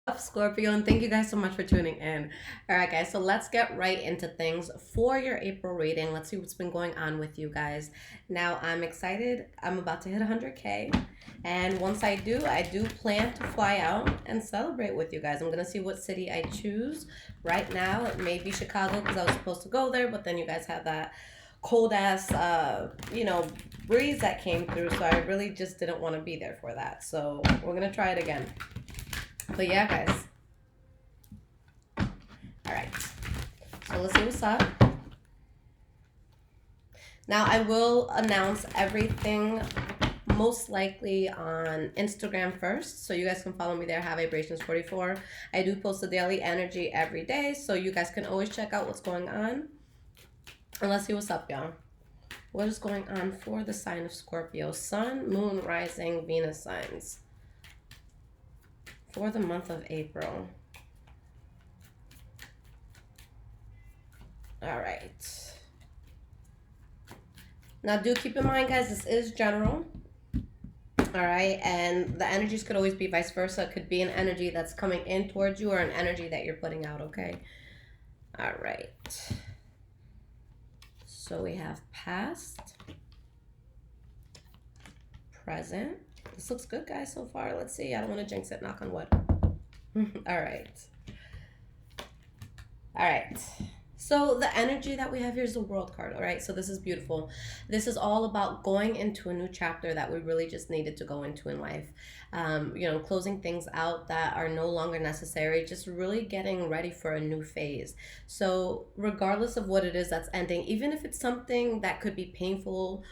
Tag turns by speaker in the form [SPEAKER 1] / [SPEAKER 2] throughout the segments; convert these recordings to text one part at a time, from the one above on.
[SPEAKER 1] Up, Scorpio, and thank you guys so much for tuning in. All right, guys, so let's get right into things for your April reading. Let's see what's been going on with you guys. Now, I'm excited. I'm about to hit 100K, and once I do plan to fly out and celebrate with you guys. I'm gonna see what city I choose. Right now, it may be Chicago because I was supposed to go there, but then you guys had that cold ass, breeze that came through, so I really just didn't want to be there for that. So we're gonna try it again. But yeah, guys. All right. So let's see what's up. Now I will announce everything most likely on Instagram first. So you guys can follow me there, Have Vibrations 44. I do post the daily energy every day. So you guys can always check out what's going on. And let's see what's up, y'all. What is going on for the sign of Scorpio? Sun, Moon, Rising, Venus signs for the month of April. All right. Now, do keep in mind, guys, this is general. All right. And the energies could always be vice versa. It could be an energy that's coming in towards you or an energy that you're putting out. Okay. All right. So we have past, present. This looks good, guys, so far. Let's see. I don't want to jinx it. Knock on wood. All right. All right. So the energy that we have here is the World card, all right? So this is beautiful. This is all about going into a new chapter that we really just needed to go into in life. Closing things out that are no longer necessary, just really getting ready for a new phase. So regardless of what it is that's ending, even if it's something that could be painful,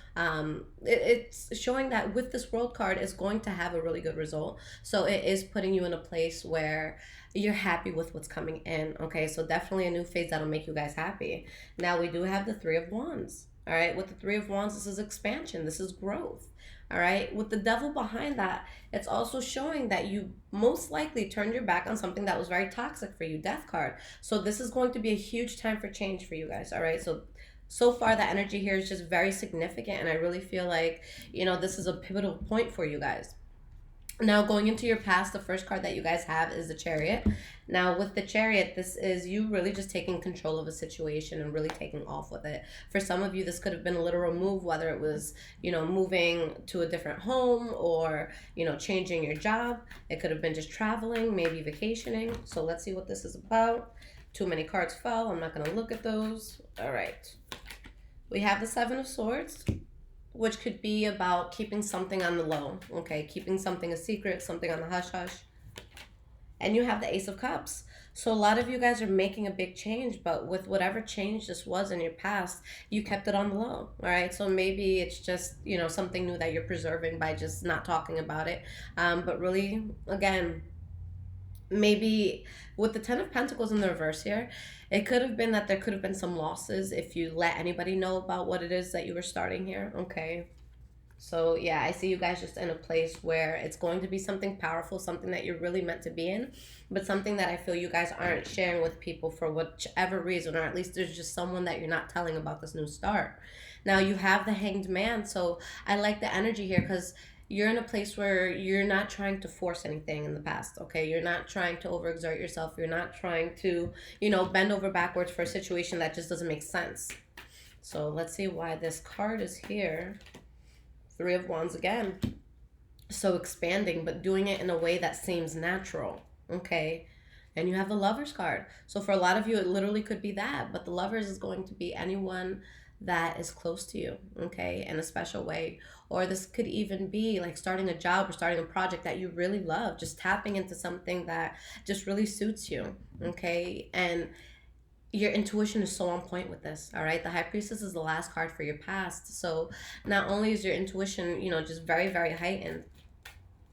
[SPEAKER 1] it's showing that with this World card is going to have a really good result. So it is putting you in a place where you're happy with what's coming in. Okay, so definitely a new phase that'll make you guys happy. Now we do have the Three of Wands. All right, with the Three of Wands, this is expansion, this is growth. All right, with the Devil behind that, it's also showing that you most likely turned your back on something that was very toxic for you. Death card. So this is going to be a huge time for change for you guys. All right, so far the energy here is just very significant, and I really feel like this is a pivotal point for you guys. Now, going into your past, the first card that you guys have is the Chariot. Now, with the Chariot, this is you really just taking control of a situation and really taking off with it. For some of you, this could have been a literal move, whether it was, moving to a different home or, changing your job. It could have been just traveling, maybe vacationing. So let's see what this is about. Too many cards fell. I'm not going to look at those. All right. We have the Seven of Swords, which could be about keeping something on the low, okay? Keeping something a secret, something on the hush-hush. And you have the Ace of Cups. So a lot of you guys are making a big change, but with whatever change this was in your past, you kept it on the low, all right? So maybe it's just, something new that you're preserving by just not talking about it. But really, again, maybe with the Ten of Pentacles in the reverse here, it could have been that there could have been some losses if you let anybody know about what it is that you were starting here, okay? So yeah, I see you guys just in a place where it's going to be something powerful, something that you're really meant to be in, but something that I feel you guys aren't sharing with people for whichever reason, or at least there's just someone that you're not telling about this new start. Now you have the Hanged Man, so I like the energy here because you're in a place where you're not trying to force anything in the past, okay? You're not trying to overexert yourself. You're not trying to, bend over backwards for a situation that just doesn't make sense. So let's see why this card is here. Three of Wands again. So expanding, but doing it in a way that seems natural, okay? And you have the Lovers card. So for a lot of you, it literally could be that, but the Lovers is going to be anyone that is close to you, okay, in a special way. Or this could even be like starting a job or starting a project that you really love, just tapping into something that just really suits you, okay? And your intuition is so on point with this, all right? The High Priestess is the last card for your past. So not only is your intuition, just very, very heightened,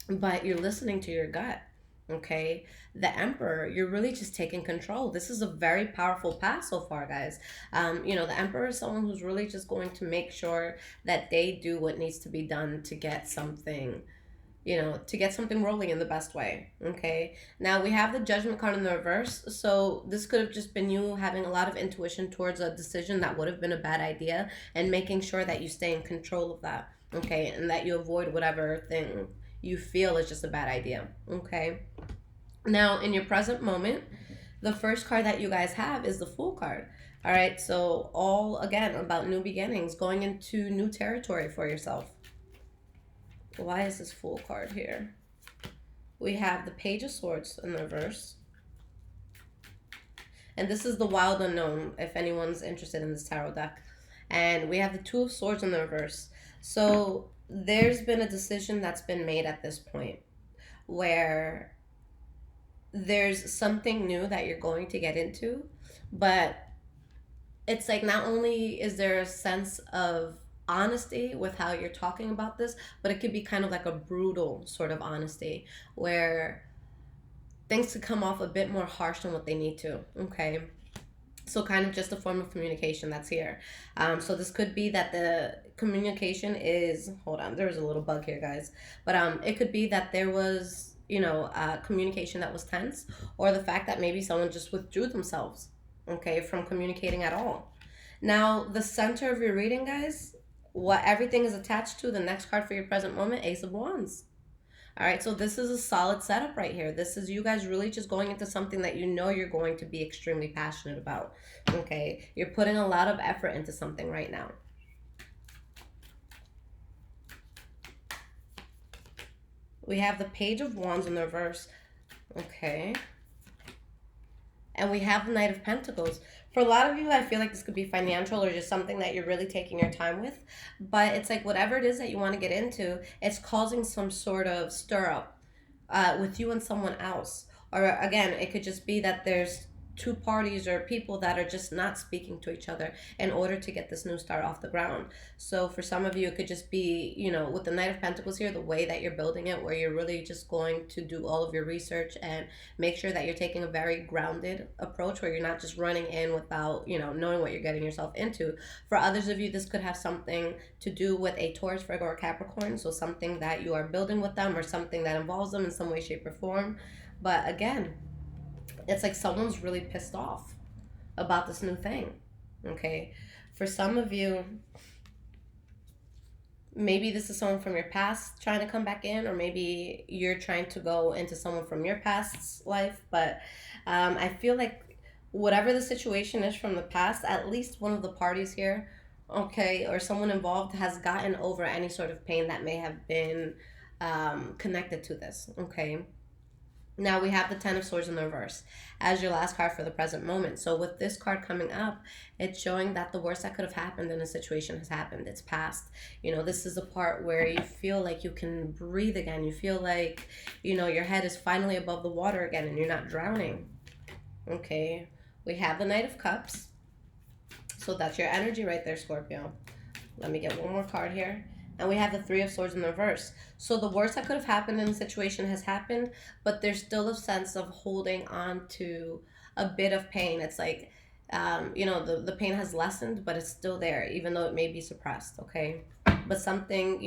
[SPEAKER 1] but you're listening to your gut, okay? The Emperor, you're really just taking control. This is a very powerful path so far, guys. The Emperor is someone who's really just going to make sure that they do what needs to be done to get something, rolling in the best way, okay? Now we have the Judgment card in the reverse. So this could have just been you having a lot of intuition towards a decision that would have been a bad idea and making sure that you stay in control of that, okay? And that you avoid whatever thing you feel is just a bad idea, okay? Now, in your present moment, the first card that you guys have is the Fool card. All right, so all again about new beginnings, going into new territory for yourself. Why is this Fool card here? We have the Page of Swords in the reverse. And this is the Wild Unknown, if anyone's interested in this tarot deck. And we have the Two of Swords in the reverse. So there's been a decision that's been made at this point where there's something new that you're going to get into, but it's like not only is there a sense of honesty with how you're talking about this, but it could be kind of like a brutal sort of honesty where things could come off a bit more harsh than what they need to. Okay. So kind of just a form of communication that's here. So this could be that the communication is, hold on, there was a little bug here, guys. But it could be that there was, communication that was tense, or the fact that maybe someone just withdrew themselves, okay, from communicating at all. Now, the center of your reading, guys, what everything is attached to, the next card for your present moment, Ace of Wands. All right, so this is a solid setup right here. This is you guys really just going into something that you know you're going to be extremely passionate about, okay? You're putting a lot of effort into something right now. We have the Page of Wands in the reverse, okay? And we have the Knight of Pentacles. For a lot of you, I feel like this could be financial or just something that you're really taking your time with. But it's like whatever it is that you want to get into, it's causing some sort of stir up with you and someone else. Or again, it could just be that there's two parties or people that are just not speaking to each other in order to get this new start off the ground. So for some of you, it could just be, with the Knight of Pentacles here, the way that you're building it, where you're really just going to do all of your research and make sure that you're taking a very grounded approach where you're not just running in without, knowing what you're getting yourself into. For others of you, this could have something to do with a Taurus, Virgo, or Capricorn. So something that you are building with them or something that involves them in some way, shape, or form. But again, it's like someone's really pissed off about this new thing, okay? For some of you, maybe this is someone from your past trying to come back in, or maybe you're trying to go into someone from your past's life. But I feel like whatever the situation is from the past, at least one of the parties here, okay, or someone involved has gotten over any sort of pain that may have been connected to this, okay? Now we have the Ten of Swords in the reverse as your last card for the present moment. So with this card coming up, it's showing that the worst that could have happened in a situation has happened. It's past. This is a part where you feel like you can breathe again. You feel like, your head is finally above the water again and you're not drowning. Okay. We have the Knight of Cups. So that's your energy right there, Scorpio. Let me get one more card here. And we have the Three of Swords in the reverse. So the worst that could have happened in the situation has happened, but there's still a sense of holding on to a bit of pain. It's like, the pain has lessened, but it's still there, even though it may be suppressed, okay? But something,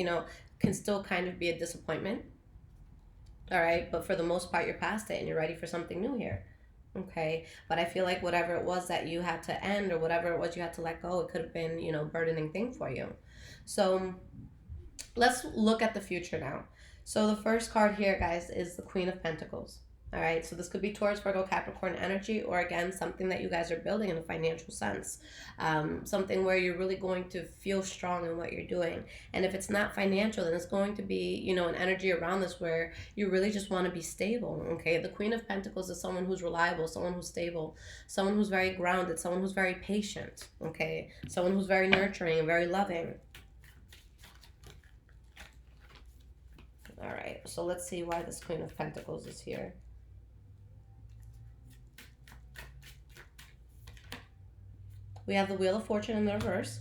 [SPEAKER 1] can still kind of be a disappointment, all right? But for the most part, you're past it and you're ready for something new here, okay? But I feel like whatever it was that you had to end or whatever it was you had to let go, it could have been, burdening thing for you. So let's look at the future now. So the first card here, guys, is the Queen of Pentacles. All right, so this could be Taurus, Virgo, Capricorn energy, or again, something that you guys are building in a financial sense. Something where you're really going to feel strong in what you're doing. And if it's not financial, then it's going to be, an energy around this where you really just want to be stable, okay? The Queen of Pentacles is someone who's reliable, someone who's stable, someone who's very grounded, someone who's very patient, okay? Someone who's very nurturing and very loving. All right, so let's see why this Queen of Pentacles is here. We have the Wheel of Fortune in the reverse.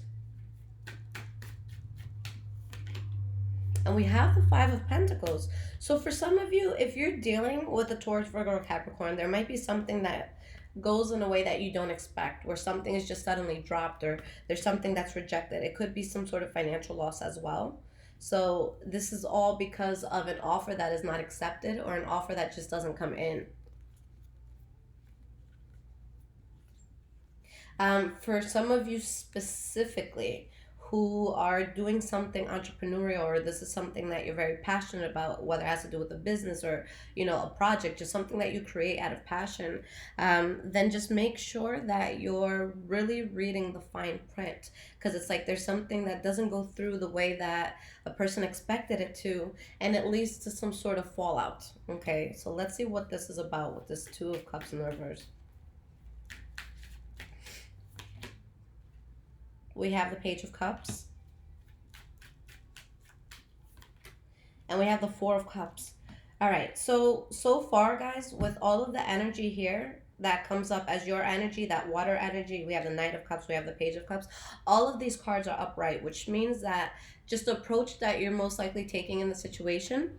[SPEAKER 1] And we have the Five of Pentacles. So for some of you, if you're dealing with a Taurus, Virgo, or Capricorn, there might be something that goes in a way that you don't expect, where something is just suddenly dropped, or there's something that's rejected. It could be some sort of financial loss as well. So this is all because of an offer that is not accepted or an offer that just doesn't come in. For some of you specifically who are doing something entrepreneurial, or this is something that you're very passionate about, whether it has to do with a business or, you know, a project, just something that you create out of passion, then just make sure that you're really reading the fine print, because it's like there's something that doesn't go through the way that a person expected it to, and it leads to some sort of fallout. Okay, so let's see what this is about with this Two of Cups in the reverse. We have the Page of Cups. And we have the Four of Cups. All right, so far, guys, with all of the energy here that comes up as your energy, that water energy, we have the Knight of Cups, we have the Page of Cups. All of these cards are upright, which means that just the approach that you're most likely taking in the situation,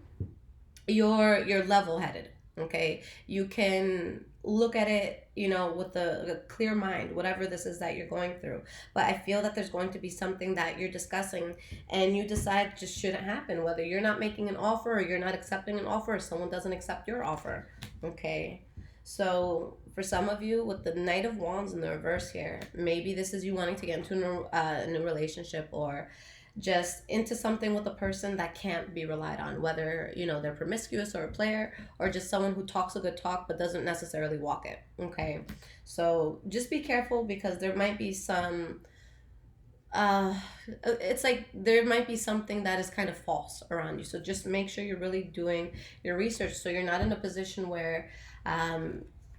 [SPEAKER 1] you're level-headed. Okay, you can look at it, you know, with a clear mind, whatever this is that you're going through. But I feel that there's going to be something that you're discussing and you decide just shouldn't happen, whether you're not making an offer or you're not accepting an offer, or someone doesn't accept your offer. Okay, so for some of you with the Knight of Wands in the reverse here, maybe this is you wanting to get into a new relationship, or just into something with a person that can't be relied on, whether, you know, they're promiscuous or a player, or just someone who talks a good talk but doesn't necessarily walk it. Okay, so just be careful, because there might be some it's like there might be something that is kind of false around you, so just make sure you're really doing your research so you're not in a position where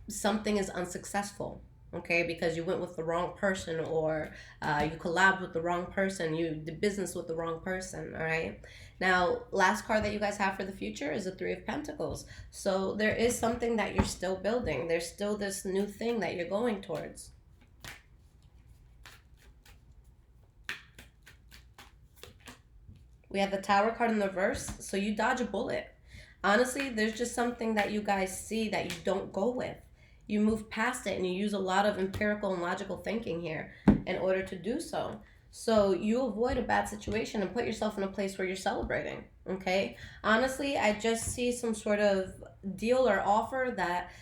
[SPEAKER 1] something is unsuccessful. Okay, because you went with the wrong person, or you collabed with the wrong person, you did business with the wrong person. All right, now last card that you guys have for the future is the Three of Pentacles. So there is something that you're still building, there's still this new thing that you're going towards. We have the Tower card in the reverse, so you dodge a bullet. Honestly, there's just something that you guys see that you don't go with. You move past it and you use a lot of empirical and logical thinking here in order to do so. So you avoid a bad situation and put yourself in a place where you're celebrating. Okay, honestly, I just see some sort of deal or offer that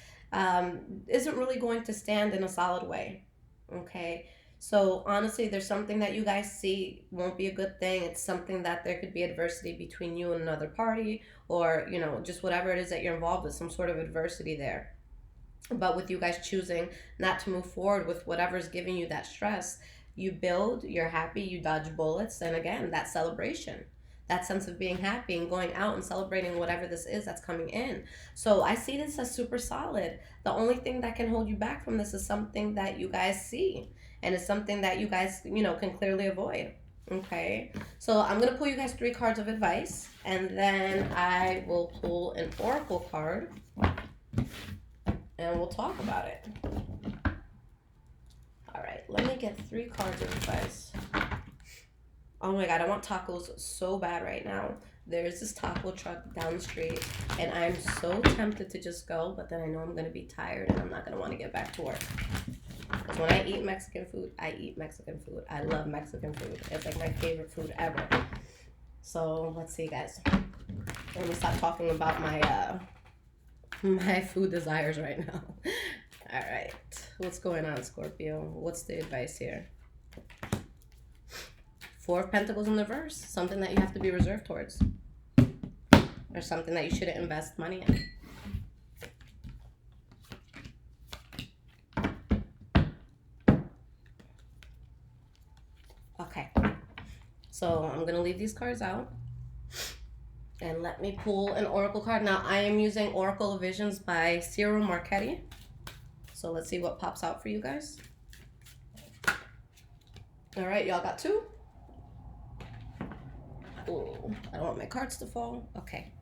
[SPEAKER 1] isn't really going to stand in a solid way. Okay, so honestly, there's something that you guys see won't be a good thing. It's something that there could be adversity between you and another party, or, you know, just whatever it is that you're involved with, some sort of adversity there. But with you guys choosing not to move forward with whatever's giving you that stress, you build, you're happy, you dodge bullets, and again, that celebration, that sense of being happy and going out and celebrating whatever this is that's coming in. So I see this as super solid. The only thing that can hold you back from this is something that you guys see, and it's something that you guys, you know, can clearly avoid. Okay, so I'm going to pull you guys 3 cards of advice, and then I will pull an oracle card and we'll talk about it. All right, let me get 3 cards of advice. Oh my God, I want tacos so bad right now. There's this taco truck down the street, and I'm so tempted to just go, but then I know I'm going to be tired and I'm not going to want to get back to work. Because when I eat Mexican food, I eat Mexican food. I love Mexican food. It's like my favorite food ever. So let's see, guys. Let me stop talking about my food desires right now. All right, what's going on, Scorpio? What's the advice here? 4 of Pentacles in the reverse, something that you have to be reserved towards, or something that you shouldn't invest money in. Okay, so I'm gonna leave these cards out. And let me pull an oracle card. Now, I am using Oracle of Visions by Cyril Marchetti. So let's see what pops out for you guys. All right, y'all got 2? Oh, I don't want my cards to fall. Okay.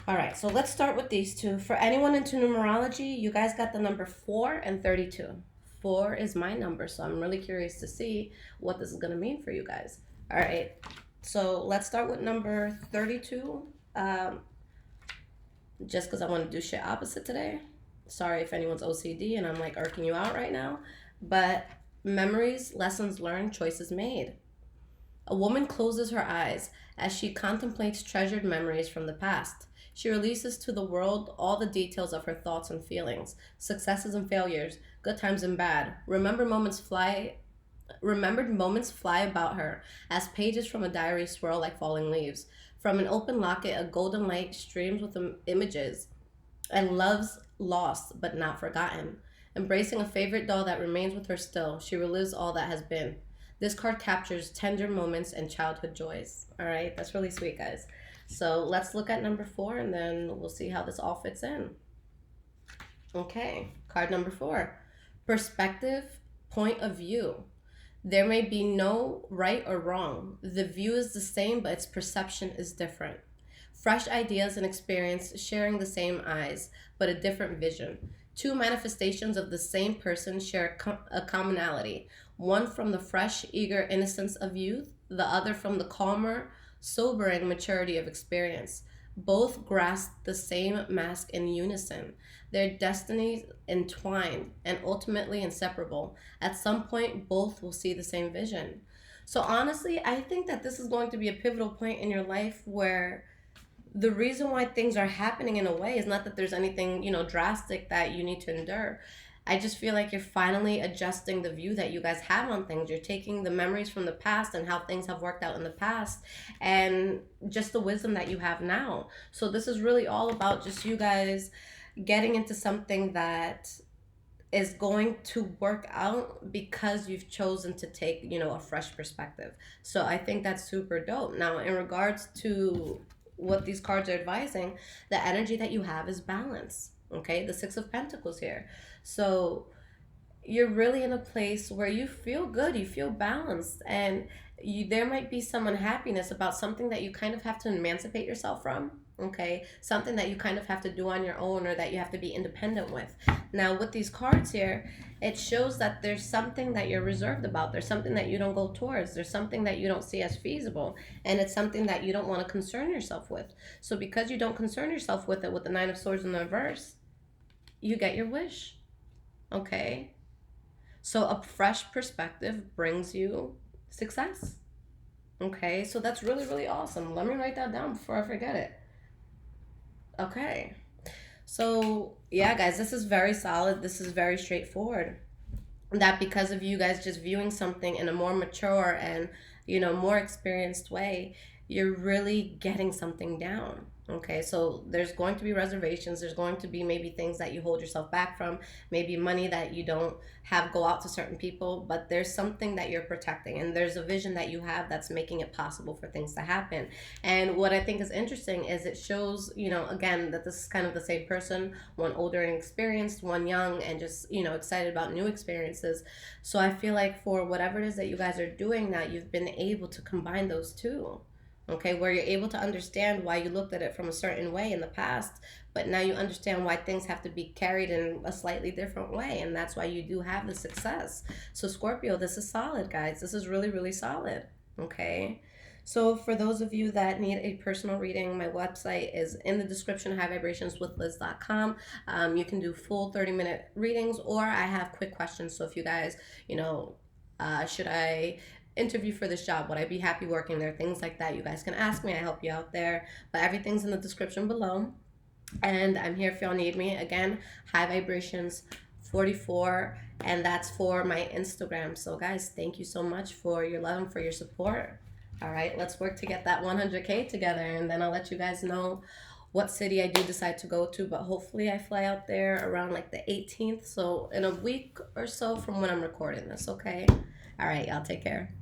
[SPEAKER 1] All right, so let's start with these 2. For anyone into numerology, you guys got the number 4 and 32. 4 is my number, so I'm really curious to see what this is going to mean for you guys. All right. So let's start with number 32, just because I want to do shit opposite today. Sorry if anyone's OCD and I'm like irking you out right now, but memories, lessons learned, choices made. A woman closes her eyes as she contemplates treasured memories from the past. She releases to the world all the details of her thoughts and feelings, successes and failures, good times and bad. Remember moments fly Remembered moments fly about her as pages from a diary swirl like falling leaves. From an open locket, a golden light streams with images and loves lost but not forgotten. Embracing a favorite doll that remains with her still, she relives all that has been. This card captures tender moments and childhood joys. All right, that's really sweet, guys. So let's look at number 4 and then we'll see how this all fits in. Okay, card number 4, perspective, point of view. There may be no right or wrong. The view is the same, but its perception is different. Fresh ideas and experience sharing the same eyes, but a different vision. Two manifestations of the same person share a commonality. One from the fresh, eager innocence of youth, the other from the calmer, sobering maturity of experience. Both grasp the same mask in unison, their destinies entwined and ultimately inseparable. At some point, both will see the same vision. So, honestly, I think that this is going to be a pivotal point in your life where the reason why things are happening in a way is not that there's anything, drastic that you need to endure. I just feel like you're finally adjusting the view that you guys have on things. You're taking the memories from the past and how things have worked out in the past and just the wisdom that you have now. So this is really all about just you guys getting into something that is going to work out because you've chosen to take, a fresh perspective. So I think that's super dope. Now, in regards to what these cards are advising, the energy that you have is balance. Okay, the Six of Pentacles here. So you're really in a place where you feel good, you feel balanced, and there might be some unhappiness about something that you kind of have to emancipate yourself from. Okay, something that you kind of have to do on your own or that you have to be independent with. Now, with these cards here, it shows that there's something that you're reserved about. There's something that you don't go towards. There's something that you don't see as feasible. And it's something that you don't want to concern yourself with. So because you don't concern yourself with it, with the Nine of Swords in the reverse, you get your wish. Okay? So a fresh perspective brings you success. Okay? So that's really, really awesome. Let me write that down before I forget it. Okay. So, yeah, guys, this is very solid. This is very straightforward. That because of you guys just viewing something in a more mature and, more experienced way, you're really getting something down. Okay, so there's going to be reservations. There's going to be maybe things that you hold yourself back from, maybe money that you don't have go out to certain people, but there's something that you're protecting and there's a vision that you have that's making it possible for things to happen. And what I think is interesting is it shows, again, that this is kind of the same person, one older and experienced, one young and just, excited about new experiences. So I feel like for whatever it is that you guys are doing now, you've been able to combine those two. Okay, where you're able to understand why you looked at it from a certain way in the past, but now you understand why things have to be carried in a slightly different way, and that's why you do have the success. So Scorpio, this is solid, guys. This is really, really solid. Okay, so for those of you that need a personal reading, my website is in the description, highvibrationswithliz.com. You can do full 30-minute readings, or I have quick questions. So if you guys, should I interview for this job, would I be happy working there, things like that, you guys can ask me. I help you out there, but everything's in the description below, and I'm here if y'all need me. Again, High Vibrations 44, and that's for my Instagram. So guys, thank you so much for your love and for your support. All right, let's work to get that 100K together, and then I'll let you guys know what city I do decide to go to, but hopefully I fly out there around like the 18th, so in a week or so from when I'm recording this. Okay, all right, y'all, take care.